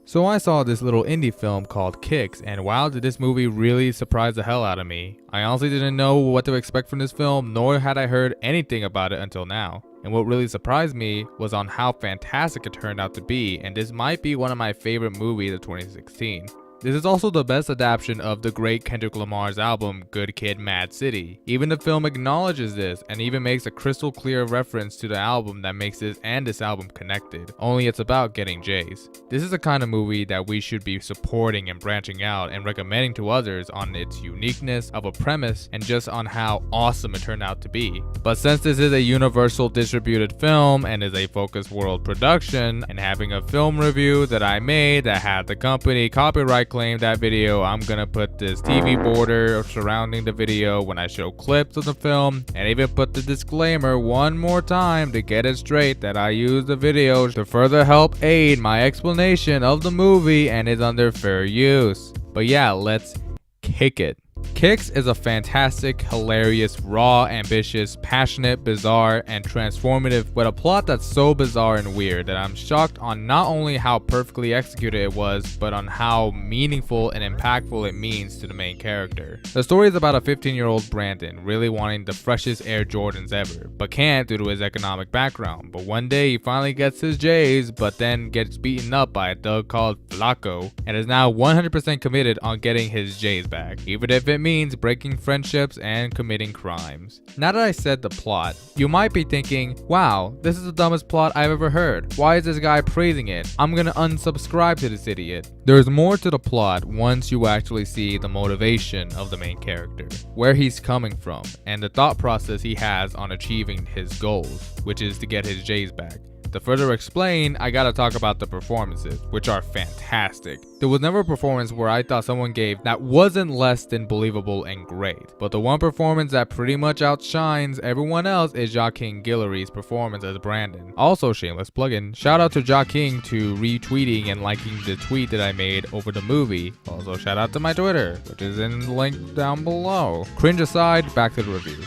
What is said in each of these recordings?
So I saw this little indie film called Kicks, and wow, did this movie really surprise the hell out of me. I honestly didn't know what to expect from this film, nor had I heard anything about it until now. And what really surprised me was on how fantastic it turned out to be, and this might be one of my favorite movies of 2016. This is also the best adaptation of the great Kendrick Lamar's album, Good Kid, Mad City. Even the film acknowledges this and even makes a crystal clear reference to the album that makes this and this album connected, only it's about getting J's. This is the kind of movie that we should be supporting and branching out and recommending to others on its uniqueness of a premise and just on how awesome it turned out to be. But since this is a universal distributed film and is a Focus World production, and having a film review that I made that had the company copyright claim that video, I'm gonna put this TV border surrounding the video when I show clips of the film, and even put the disclaimer one more time to get it straight that I use the video to further help aid my explanation of the movie and is under fair use. But yeah, let's kick it. Kicks is a fantastic, hilarious, raw, ambitious, passionate, bizarre, and transformative with a plot that's so bizarre and weird that I'm shocked on not only how perfectly executed it was, but on how meaningful and impactful it means to the main character. The story is about a 15-year-old Brandon really wanting the freshest Air Jordans ever, but can't due to his economic background. But one day he finally gets his J's, but then gets beaten up by a thug called Flaco, and is now 100% committed on getting his J's back, even if it means breaking friendships and committing crimes. Now that I said the plot, you might be thinking, wow, this is the dumbest plot I've ever heard. Why is this guy praising it? I'm gonna unsubscribe to this idiot. There's more to the plot once you actually see the motivation of the main character, where he's coming from, and the thought process he has on achieving his goals, which is to get his J's back. To further explain, I gotta talk about the performances, which are fantastic. There was never a performance where I thought someone gave that wasn't less than believable and great. But the one performance that pretty much outshines everyone else is Jahking Guillory's performance as Brandon. Also, shameless plugin, shout out to Jahking to retweeting and liking the tweet that I made over the movie. Also, shout out to my Twitter, which is in the link down below. Cringe aside, back to the review.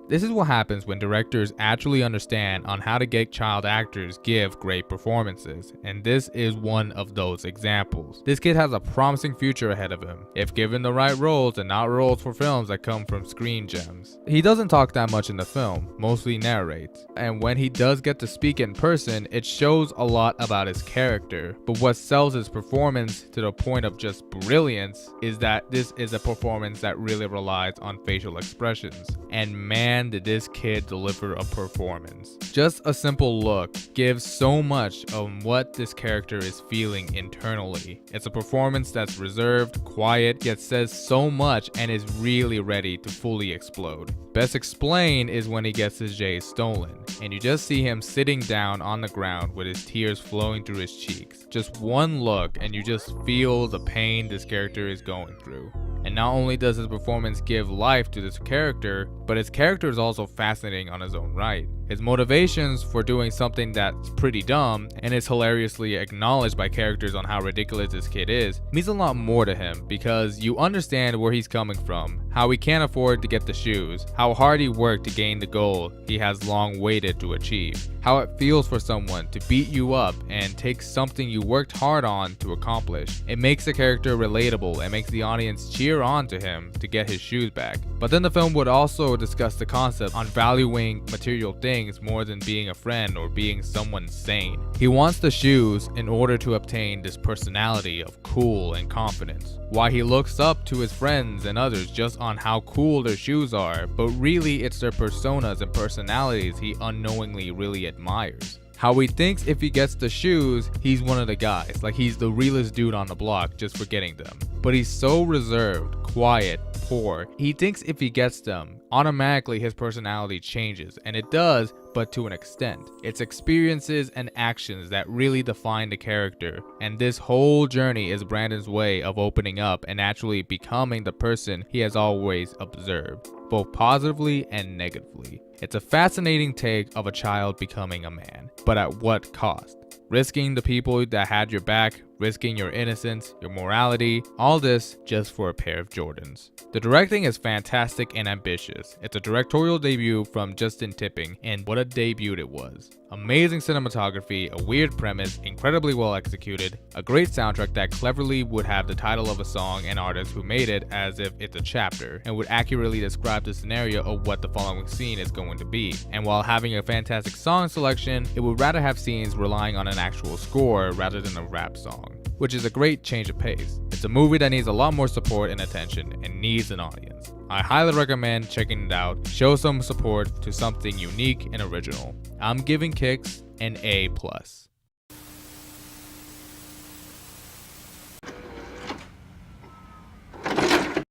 This is what happens when directors actually understand on how to get child actors give great performances, and this is one of those examples. This kid has a promising future ahead of him, if given the right roles and not roles for films that come from screen gems. He doesn't talk that much in the film, mostly narrates, and when he does get to speak in person, it shows a lot about his character. But what sells his performance to the point of just brilliance is that this is a performance that really relies on facial expressions, and man, did this kid deliver a performance. Just a simple look gives so much of what this character is feeling internally. It's a performance that's reserved, quiet, yet says so much and is really ready to fully explode. Best explained is when he gets his J's stolen, and you just see him sitting down on the ground with his tears flowing through his cheeks. Just one look and you just feel the pain this character is going through. And not only does his performance give life to this character, but his character is also fascinating on his own right. His motivations for doing something that's pretty dumb and is hilariously acknowledged by characters on how ridiculous this kid is means a lot more to him, because you understand where he's coming from, how he can't afford to get the shoes, how hard he worked to gain the goal he has long waited to achieve, how it feels for someone to beat you up and take something you worked hard on to accomplish. It makes the character relatable and makes the audience cheer on to him to get his shoes back. But then the film would also discuss the concept on valuing material things more than being a friend or being someone sane. He wants the shoes in order to obtain this personality of cool and confidence. Why he looks up to his friends and others just on how cool their shoes are, but really it's their personas and personalities he unknowingly really admires. How he thinks if he gets the shoes, he's one of the guys, like he's the realest dude on the block just for getting them. But he's so reserved, quiet, poor. He thinks if he gets them, automatically his personality changes, and it does, but to an extent. It's experiences and actions that really define the character, and this whole journey is Brandon's way of opening up and actually becoming the person he has always observed, both positively and negatively. It's a fascinating take of a child becoming a man, but at what cost? Risking the people that had your back, risking your innocence, your morality, all this just for a pair of Jordans. The directing is fantastic and ambitious. It's a directorial debut from Justin Tipping, and what a debut it was. Amazing cinematography, a weird premise, incredibly well executed, a great soundtrack that cleverly would have the title of a song and artist who made it as if it's a chapter, and would accurately describe the scenario of what the following scene is going to be. And while having a fantastic song selection, it would rather have scenes relying on an actual score rather than a rap song, which is a great change of pace. It's a movie that needs a lot more support and attention, and needs an audience. I highly recommend checking it out. Show some support to something unique and original. I'm giving Kicks an A+.